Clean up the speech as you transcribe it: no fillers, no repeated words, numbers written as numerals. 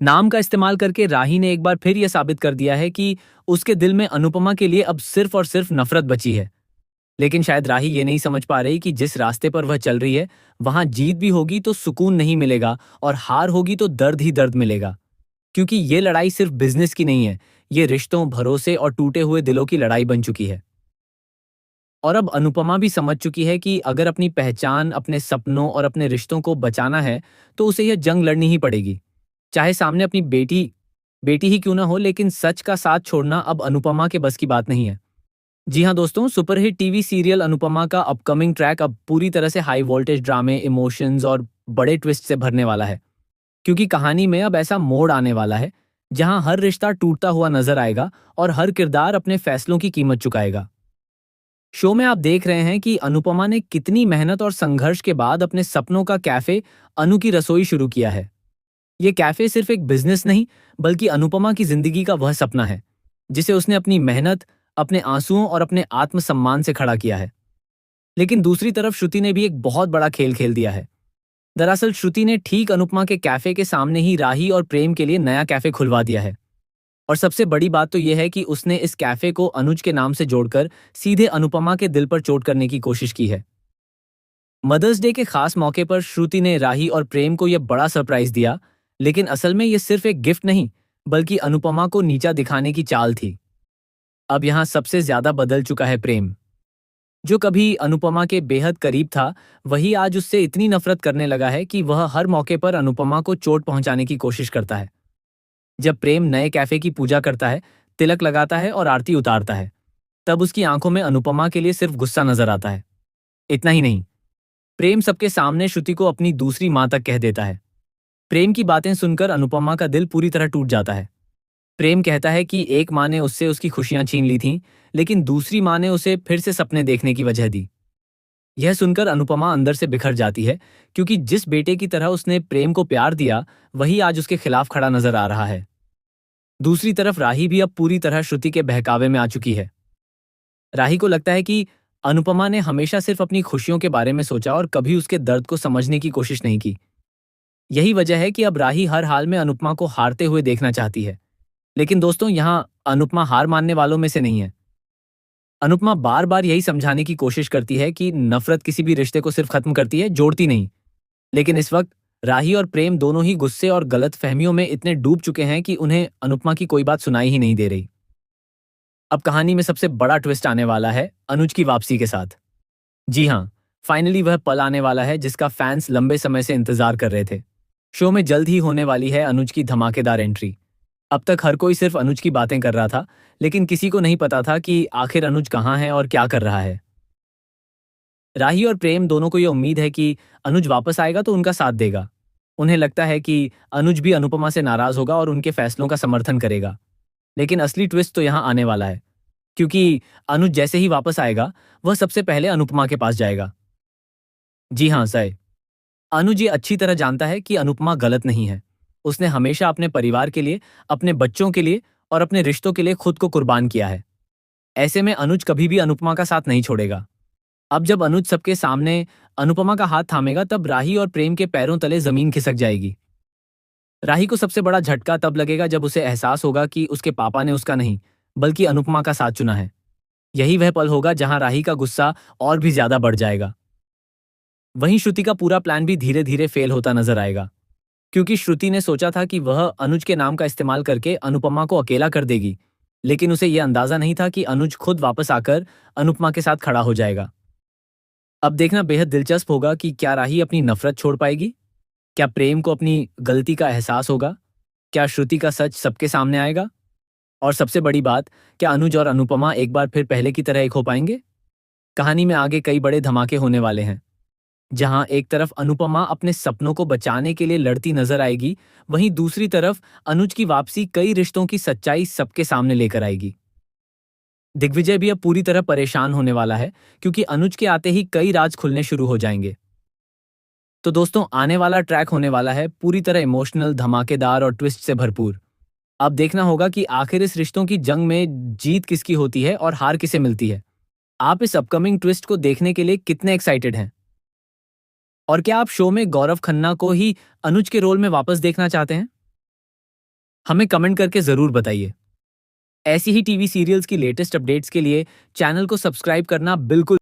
नाम का इस्तेमाल करके राही ने एक बार फिर यह साबित कर दिया है कि उसके दिल में अनुपमा के लिए अब सिर्फ और सिर्फ नफरत बची है। लेकिन शायद राही ये नहीं समझ पा रही कि जिस रास्ते पर वह चल रही है, वहां जीत भी होगी तो सुकून नहीं मिलेगा और हार होगी तो दर्द ही दर्द मिलेगा। क्योंकि ये लड़ाई सिर्फ बिजनेस की नहीं है, ये रिश्तों, भरोसे और टूटे हुए दिलों की लड़ाई बन चुकी है। और अब अनुपमा भी समझ चुकी है कि अगर अपनी पहचान, अपने सपनों और अपने रिश्तों को बचाना है, तो उसे यह जंग लड़नी ही पड़ेगी। चाहे सामने अपनी बेटी बेटी ही क्यों ना हो, लेकिन सच का साथ छोड़ना अब अनुपमा के बस की बात नहीं है। जी हाँ दोस्तों, सुपरहिट टीवी सीरियल अनुपमा का अपकमिंग ट्रैक अब पूरी तरह से हाई वोल्टेज ड्रामे, इमोशंस और बड़े ट्विस्ट से भरने वाला है। क्योंकि कहानी में अब ऐसा मोड़ आने वाला है जहां हर रिश्ता टूटता हुआ नजर आएगा और हर किरदार अपने फैसलों की कीमत चुकाएगा। शो में आप देख रहे हैं कि अनुपमा ने कितनी मेहनत और संघर्ष के बाद अपने सपनों का कैफे अनु की रसोई शुरू किया है। ये कैफे सिर्फ एक बिजनेस नहीं, बल्कि अनुपमा की जिंदगी का वह सपना है जिसे उसने अपनी मेहनत, अपने आंसुओं और अपने आत्मसम्मान से खड़ा किया है। लेकिन दूसरी तरफ श्रुति ने भी एक बहुत बड़ा खेल खेल दिया है। दरअसल श्रुति ने ठीक अनुपमा के कैफे के सामने ही राही और प्रेम के लिए नया कैफे खुलवा दिया है। और सबसे बड़ी बात तो यह है कि उसने इस कैफे को अनुज के नाम से जोड़कर सीधे अनुपमा के दिल पर चोट करने की कोशिश की है। मदर्स डे के खास मौके पर श्रुति ने राही और प्रेम को यह बड़ा सरप्राइज दिया, लेकिन असल में यह सिर्फ एक गिफ्ट नहीं, बल्कि अनुपमा को नीचा दिखाने की चाल थी। अब यहां सबसे ज्यादा बदल चुका है प्रेम। जो कभी अनुपमा के बेहद करीब था, वही आज उससे इतनी नफरत करने लगा है कि वह हर मौके पर अनुपमा को चोट पहुंचाने की कोशिश करता है। जब प्रेम नए कैफे की पूजा करता है, तिलक लगाता है और आरती उतारता है, तब उसकी आंखों में अनुपमा के लिए सिर्फ गुस्सा नजर आता है। इतना ही नहीं, प्रेम सबके सामने श्रुति को अपनी दूसरी मां तक कह देता है। प्रेम की बातें सुनकर अनुपमा का दिल पूरी तरह टूट जाता है। प्रेम कहता है कि एक मां ने उससे उसकी खुशियां छीन ली थीं, लेकिन दूसरी मां ने उसे फिर से सपने देखने की वजह दी। यह सुनकर अनुपमा अंदर से बिखर जाती है, क्योंकि जिस बेटे की तरह उसने प्रेम को प्यार दिया, वही आज उसके खिलाफ खड़ा नजर आ रहा है। दूसरी तरफ राही भी अब पूरी तरह श्रुति के बहकावे में आ चुकी है। राही को लगता है कि अनुपमा ने हमेशा सिर्फ अपनी खुशियों के बारे में सोचा और कभी उसके दर्द को समझने की कोशिश नहीं की। यही वजह है कि अब राही हर हाल में अनुपमा को हारते हुए देखना चाहती है। लेकिन दोस्तों, यहाँ अनुपमा हार मानने वालों में से नहीं है। अनुपमा बार बार यही समझाने की कोशिश करती है कि नफरत किसी भी रिश्ते को सिर्फ खत्म करती है, जोड़ती नहीं। लेकिन इस वक्त राही और प्रेम दोनों ही गुस्से और गलत फहमियों में इतने डूब चुके हैं कि उन्हें अनुपमा की कोई बात सुनाई ही नहीं दे रही। अब कहानी में सबसे बड़ा ट्विस्ट आने वाला है अनुज की वापसी के साथ। जी हाँ, फाइनली वह पल आने वाला है जिसका फैंस लंबे समय से इंतजार कर रहे थे। शो में जल्द ही होने वाली है अनुज की धमाकेदार एंट्री। अब तक हर कोई सिर्फ अनुज की बातें कर रहा था, लेकिन किसी को नहीं पता था कि आखिर अनुज कहाँ है और क्या कर रहा है। राही और प्रेम दोनों को यह उम्मीद है कि अनुज वापस आएगा तो उनका साथ देगा। उन्हें लगता है कि अनुज भी अनुपमा से नाराज होगा और उनके फैसलों का समर्थन करेगा। लेकिन असली ट्विस्ट तो यहाँ आने वाला है, क्योंकि अनुज जैसे ही वापस आएगा, वह सबसे पहले अनुपमा के पास जाएगा। जी हाँ जय, अनुज ये अच्छी तरह जानता है कि अनुपमा गलत नहीं है। उसने हमेशा अपने परिवार के लिए, अपने बच्चों के लिए और अपने रिश्तों के लिए खुद को कुर्बान किया है। ऐसे में अनुज कभी भी अनुपमा का साथ नहीं छोड़ेगा। अब जब अनुज सबके सामने अनुपमा का हाथ थामेगा, तब राही और प्रेम के पैरों तले जमीन खिसक जाएगी। राही को सबसे बड़ा झटका तब लगेगा जब उसे एहसास होगा कि उसके पापा ने उसका नहीं, बल्कि अनुपमा का साथ चुना है। यही वह पल होगा जहां राही का गुस्सा और भी ज्यादा बढ़ जाएगा। वहीं श्रुति का पूरा प्लान भी धीरे धीरे फेल होता नजर आएगा, क्योंकि श्रुति ने सोचा था कि वह अनुज के नाम का इस्तेमाल करके अनुपमा को अकेला कर देगी। लेकिन उसे यह अंदाजा नहीं था कि अनुज खुद वापस आकर अनुपमा के साथ खड़ा हो जाएगा। अब देखना बेहद दिलचस्प होगा कि क्या राही अपनी नफरत छोड़ पाएगी, क्या प्रेम को अपनी गलती का एहसास होगा, क्या श्रुति का सच सबके सामने आएगा, और सबसे बड़ी बात, क्या अनुज और अनुपमा एक बार फिर पहले की तरह एक हो पाएंगे। कहानी में आगे कई बड़े धमाके होने वाले हैं। जहां एक तरफ अनुपमा अपने सपनों को बचाने के लिए लड़ती नजर आएगी, वहीं दूसरी तरफ अनुज की वापसी कई रिश्तों की सच्चाई सबके सामने लेकर आएगी। दिग्विजय भी अब पूरी तरह परेशान होने वाला है, क्योंकि अनुज के आते ही कई राज खुलने शुरू हो जाएंगे। तो दोस्तों, आने वाला ट्रैक होने वाला है पूरी तरह इमोशनल, धमाकेदार और ट्विस्ट से भरपूर। अब देखना होगा कि आखिर इस रिश्तों की जंग में जीत किसकी होती है और हार किसे मिलती है। आप इस अपकमिंग ट्विस्ट को देखने के लिए कितने एक्साइटेड हैं? और क्या आप शो में गौरव खन्ना को ही अनुज के रोल में वापस देखना चाहते हैं? हमें कमेंट करके ज़रूर बताइए। ऐसी ही टीवी सीरियल्स की लेटेस्ट अपडेट्स के लिए चैनल को सब्सक्राइब करना बिल्कुल